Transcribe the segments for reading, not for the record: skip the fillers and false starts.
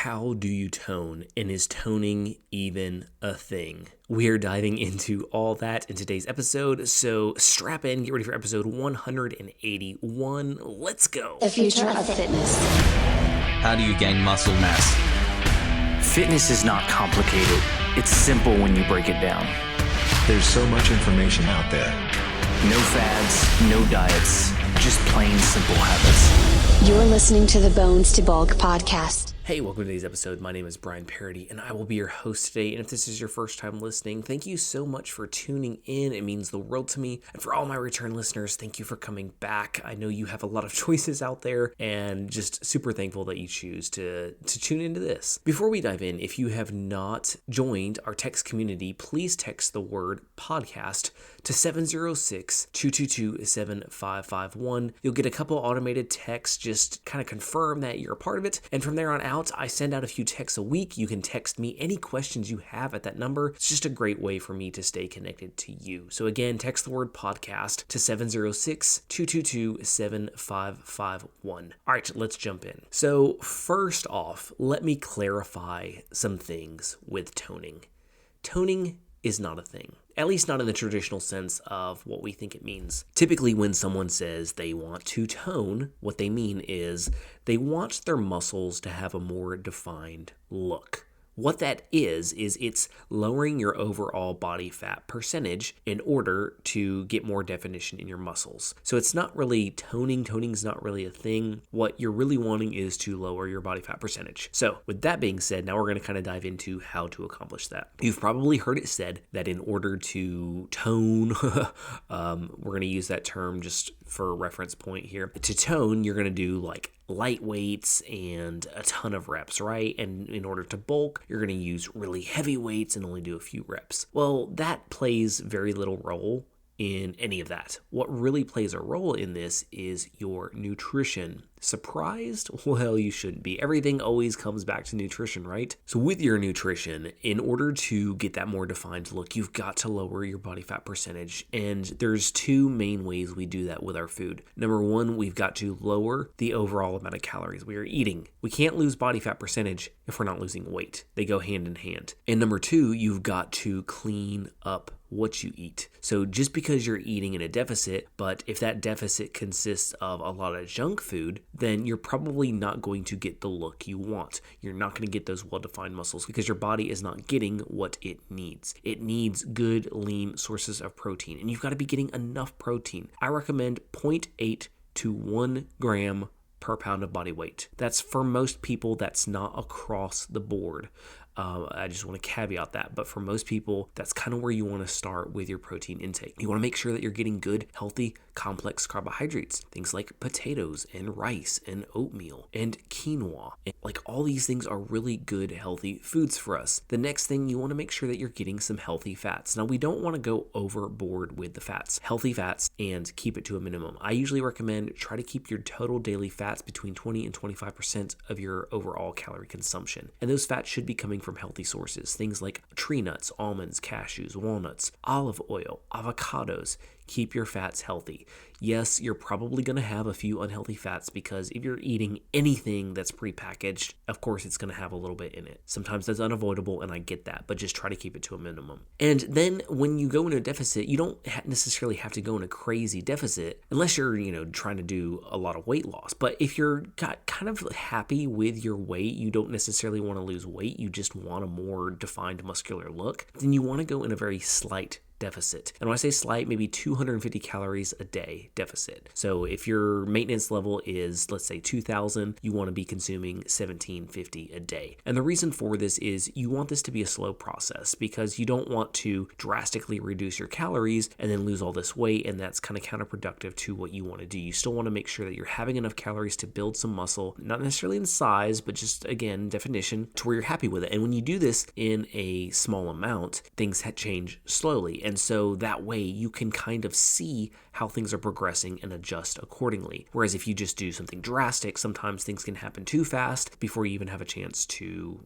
How do you tone, and is toning even a thing? We are diving into all that in today's episode, so strap in, get ready for episode 181. Let's go. The future of fitness. How do you gain muscle mass? Fitness is not complicated. It's simple when you break it down. There's so much information out there. No fads, no diets, just plain simple habits. You're listening to the Bones to Bulk podcast. Hey, welcome to today's episode. My name is Brian Parody, and I will be your host today. And if this is your first time listening, thank you so much for tuning in. It means the world to me. And for all my return listeners, thank you for coming back. I know you have a lot of choices out there, and just super thankful that you choose to tune into this. Before we dive in, if you have not joined our text community, please text the word podcast to 706-222-7551. You'll get a couple automated texts, just kind of confirm that you're a part of it. And from there on out, I send out a few texts a week. You can text me any questions you have at that number. It's just a great way for me to stay connected to you. So again, text the word podcast to 706-222-7551. All right, let's jump in. So first off, let me clarify some things with toning. Toning is not a thing. At least not in the traditional sense of what we think it means. Typically, when someone says they want to tone, what they mean is they want their muscles to have a more defined look. What that is it's lowering your overall body fat percentage in order to get more definition in your muscles. So it's not really toning. Toning's not really a thing. What you're really wanting is to lower your body fat percentage. So with that being said, now we're going to kind of dive into how to accomplish that. You've probably heard it said that in order to tone, we're going to use that term just for a reference point here. To tone, you're going to do like light weights and a ton of reps, right? And in order to bulk, you're going to use really heavy weights and only do a few reps. Well, that plays very little role in any of that. What really plays a role in this is your nutrition. Surprised? Well, you shouldn't be. Everything always comes back to nutrition, right? So with your nutrition, in order to get that more defined look, you've got to lower your body fat percentage. And there's two main ways we do that with our food. Number one, we've got to lower the overall amount of calories we are eating. We can't lose body fat percentage if we're not losing weight. They go hand in hand. And number two, you've got to clean up what you eat. So just because you're eating in a deficit, but if that deficit consists of a lot of junk food, then you're probably not going to get the look you want. You're not going to get those well-defined muscles because your body is not getting what it needs. It needs good, lean sources of protein, and you've got to be getting enough protein. I recommend 0.8 to 1 gram per pound of body weight. That's for most people, that's not across the board. I just want to caveat that, but for most people, that's kind of where you want to start with your protein intake. You want to make sure that you're getting good, healthy, complex carbohydrates, things like potatoes and rice and oatmeal and quinoa. And like all these things are really good, healthy foods for us. The next thing, you want to make sure that you're getting some healthy fats. Now, we don't want to go overboard with the fats, healthy fats, and keep it to a minimum. I usually recommend try to keep your total daily fats between 20 and 25% of your overall calorie consumption. And those fats should be coming from healthy sources, things like tree nuts, almonds, cashews, walnuts, olive oil, avocados. Keep your fats healthy. Yes, you're probably going to have a few unhealthy fats because if you're eating anything that's prepackaged, of course it's going to have a little bit in it. Sometimes that's unavoidable, and I get that, but just try to keep it to a minimum. And then when you go into a deficit, you don't necessarily have to go in a crazy deficit unless you're, trying to do a lot of weight loss. But if you're kind of happy with your weight, you don't necessarily want to lose weight, you just want a more defined muscular look, then you want to go in a very slight deficit. And when I say slight, maybe 250 calories a day deficit. So if your maintenance level is, let's say 2,000, you want to be consuming 1,750 a day. And the reason for this is you want this to be a slow process because you don't want to drastically reduce your calories and then lose all this weight, and that's kind of counterproductive to what you want to do. You still want to make sure that you're having enough calories to build some muscle, not necessarily in size, but just again, definition to where you're happy with it. And when you do this in a small amount, things change slowly. And so that way you can kind of see how things are progressing and adjust accordingly. Whereas if you just do something drastic, sometimes things can happen too fast before you even have a chance to,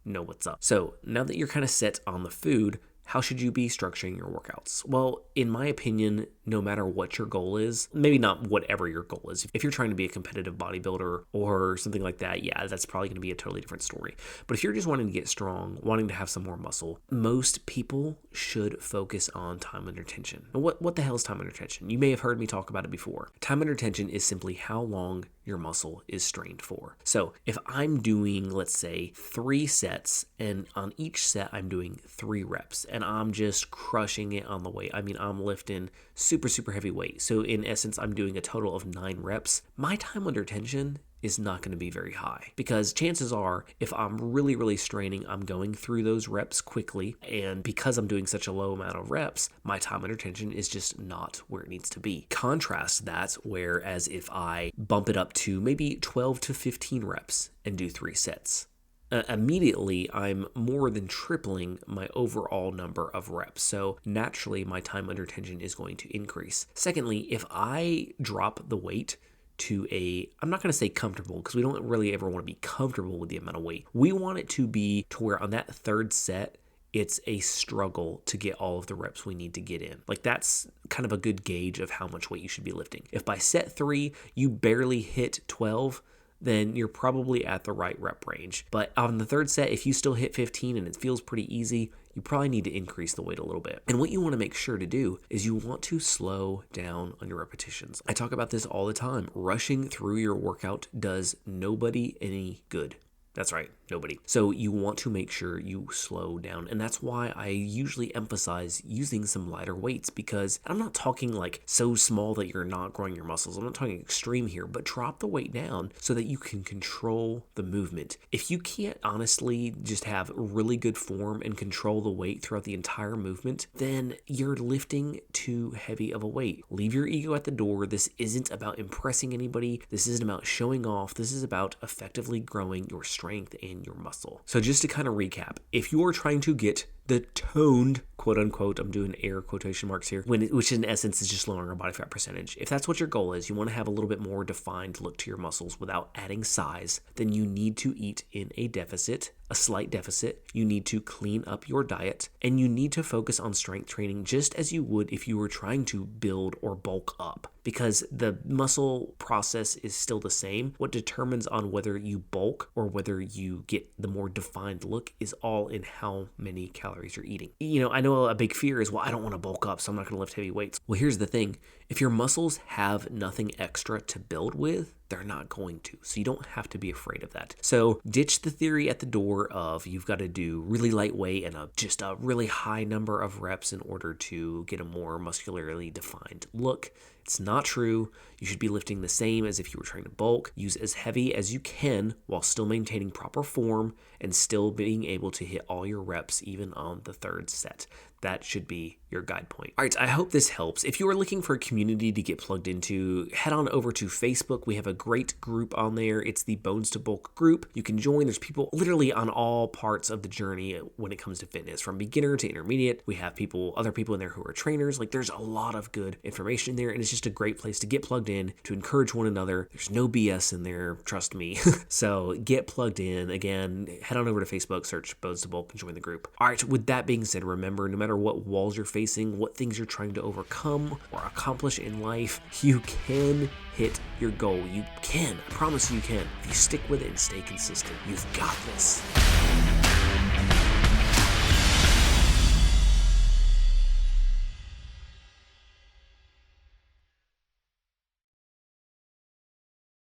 know what's up. So now that you're kind of set on the food, how should you be structuring your workouts? Well, in my opinion, no matter what your goal is. Maybe not whatever your goal is. If you're trying to be a competitive bodybuilder or something like that, yeah, that's probably going to be a totally different story. But if you're just wanting to get strong, wanting to have some more muscle, most people should focus on time under tension. Now, what the hell is time under tension? You may have heard me talk about it before. Time under tension is simply how long your muscle is strained for. So if I'm doing, let's say, 3 sets, and on each set I'm doing 3 reps, and I'm just crushing it on the weight. I mean, I'm lifting super, super heavy weight. So in essence, I'm doing a total of 9 reps. My time under tension is not going to be very high, because chances are if I'm really, really straining, I'm going through those reps quickly. And because I'm doing such a low amount of reps, my time under tension is just not where it needs to be. Contrast that, whereas if I bump it up to maybe 12 to 15 reps and do 3 sets, immediately I'm more than tripling my overall number of reps. So naturally, my time under tension is going to increase. Secondly, if I drop the weight to I'm not going to say comfortable, because we don't really ever want to be comfortable with the amount of weight. We want it to be to where on that 3rd set, it's a struggle to get all of the reps we need to get in. Like, that's kind of a good gauge of how much weight you should be lifting. If by set 3, you barely hit 12, then you're probably at the right rep range. But on the 3rd set, if you still hit 15 and it feels pretty easy, you probably need to increase the weight a little bit. And what you want to make sure to do is you want to slow down on your repetitions. I talk about this all the time. Rushing through your workout does nobody any good. That's right, nobody. So you want to make sure you slow down. And that's why I usually emphasize using some lighter weights, because I'm not talking like so small that you're not growing your muscles. I'm not talking extreme here, but drop the weight down so that you can control the movement. If you can't honestly just have really good form and control the weight throughout the entire movement, then you're lifting too heavy of a weight. Leave your ego at the door. This isn't about impressing anybody. This isn't about showing off. This is about effectively growing your strength and your muscle. So just to kind of recap, if you are trying to get the toned, quote unquote, I'm doing air quotation marks here, which in essence is just lowering our body fat percentage. If that's what your goal is, you want to have a little bit more defined look to your muscles without adding size, then you need to eat in a deficit, a slight deficit. You need to clean up your diet, and you need to focus on strength training just as you would if you were trying to build or bulk up, because the muscle process is still the same. What determines on whether you bulk or whether you get the more defined look is all in how many calories you're eating. You know, I know a big fear is, well, I don't want to bulk up, so I'm not going to lift heavy weights. Well, here's the thing. If your muscles have nothing extra to build with, they're not going to. So you don't have to be afraid of that. So ditch the theory at the door of you've got to do really lightweight and just a really high number of reps in order to get a more muscularly defined look. It's not true. You should be lifting the same as if you were trying to bulk. Use as heavy as you can while still maintaining proper form and still being able to hit all your reps even on the 3rd set. That should be your guide point. All right, I hope this helps. If you are looking for a community to get plugged into, head on over to Facebook. We have a great group on there. It's the Bones to Bulk group. You can join. There's people literally on all parts of the journey when it comes to fitness, from beginner to intermediate. We have other people in there who are trainers. Like, there's a lot of good information there, and it's just a great place to get plugged in, to encourage one another. There's no BS in there, trust me. So get plugged in. Again, head on over to Facebook, search Bones to Bulk, and join the group. All right, with that being said, remember, no matter what walls you're facing, what things you're trying to overcome or accomplish in life, you can hit your goal. You can. I promise you can. If you stick with it and stay consistent, you've got this.